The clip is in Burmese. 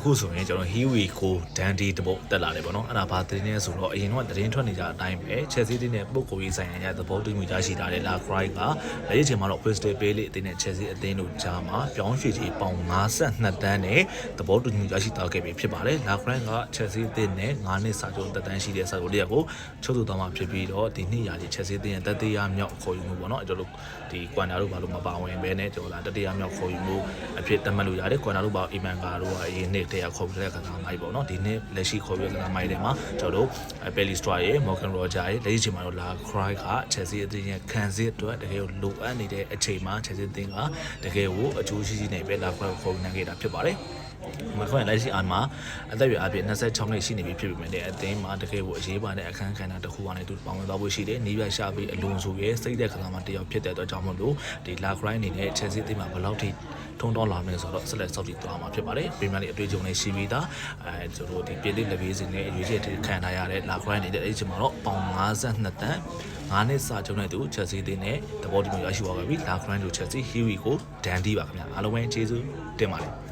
အခုဆိုရင်ကျွန်တော် Hiwi ကို Dandy တပုတ်တက်လာတယ်ပေါ့နော်အဲ့ဒါဘာသတင်းလဲဆိုတော့အရင်ကသတင်းထွက်နေကြအတိုင်းပဲ Chelsea တင်းနဲ့ပုတ်ကိုရေးဆိုင်ရာသဘောတူညီချက်ရှိတာလေလာ Cry ကလက်ရချိန်မှာတော့ Crystal Palace အသင်းနဲ့ Chelsea အသင်းတို့ကြားမှာပြောင်းရွှေ့ကြီးပေါင်52တန်းနဲ့သဘောတူညီချက်ရှိထားခဲ့ပြီဖြစ်ပါတယ်လာ Cry က Chelsea အသင်းနဲ့9နှစ်စာချုပ်တက်တန်းရှိတဲ့စာချုပ်လေးကိုချုပ်ဆိုသွားမှာဖြစ်ပြီးတော့ဒီနှစ်ရာကြီး Chelsea အသင်းရဲ့တတိယမြောက်ခေါ်ယူမှုပေါ့နော်ကျွန်တော်တို့ဒီကွမ်နာတို့ဘာလို့မပါဝင်ပဲနဲ့ကျွန်တော်လာတတိယမြောက်ခေါ်ယူမှုအဖြစ်သတ်မှတ်လို့ရတယ်ကွမ်နာတို့ဘာအီမန်ကာတို့ကအရင်နှစ်တည်းခေါ်ယူတဲ့ကစားမိုက်ပေါ့နော်ဒီနှစ်လက်ရှိခေါ်ယူတဲ့ကစားမိုက်တွေမှာကျွန်တော်တို့ Pellistro ရဲ့ Morgan Roger ရဲ့လက်ရှိချိန်မှာတော့လာ Cry က Chelsea အသင်းရဲ့ခံစစ်အတွက်တကယ်ကိုလိုအပ်နေတဲ့အချိန်မှာ Chelsea အသင်းကတကယ်ကိုအကျိုးရှိရှိနေပဲလာ Cry ကိုခေါ်ယူနိုင်ခဲ့တာဖြစ်ပါတယ်မခွင့်လိုက်ရှိအားမှာအသက်အရွယ်အပြည့်26နှစ်ရှိနေပြီဖြစ်ပေမဲ့လည်းအသင်းမှာတကယ်ကိုအရေးပါတဲ့အခန်းကဏ္ဍတစ်ခုကနေသူပေါဝင်သွားဖို့ရှိတယ်။နီးပြရှာပြီးအလွန်ဆိုရဲ့စိတ်သက်ကစားမတစ်ယောက်ဖြစ်တဲ့အတွက်ကြောင့်မို့လို့ဒီလာ Cry အနေနဲ့ Chelsea အသင်းမှာဘယ်လောက်ထိထုံတော့လာမလဲဆိုတော့ဆက်လက်စောင့်ကြည့်သွားမှာဖြစ်ပါတယ်။ပြင်ပလေးအတွေ့အကြုံနဲ့ရှိပြီးသားကျွန်တော်တို့ဒီပြည်လေးလက်ပေးစင်နဲ့အရွေးချယ်ခံထားရတဲ့လာ Cry နေတဲ့အဲ့ဒီချိန်မှာတော့ပေါင်52တန်း9နှစ်စာချုပ်နဲ့သူ Chelsea အသင်းနဲ့သဘောတူညီရရှိသွားပြီ။လာ Cry တို့ Chelsea Hiwi ကို Dandy ပါခင်ဗျာ။အားလုံးပဲကျေးဇူးတင်ပါတယ်။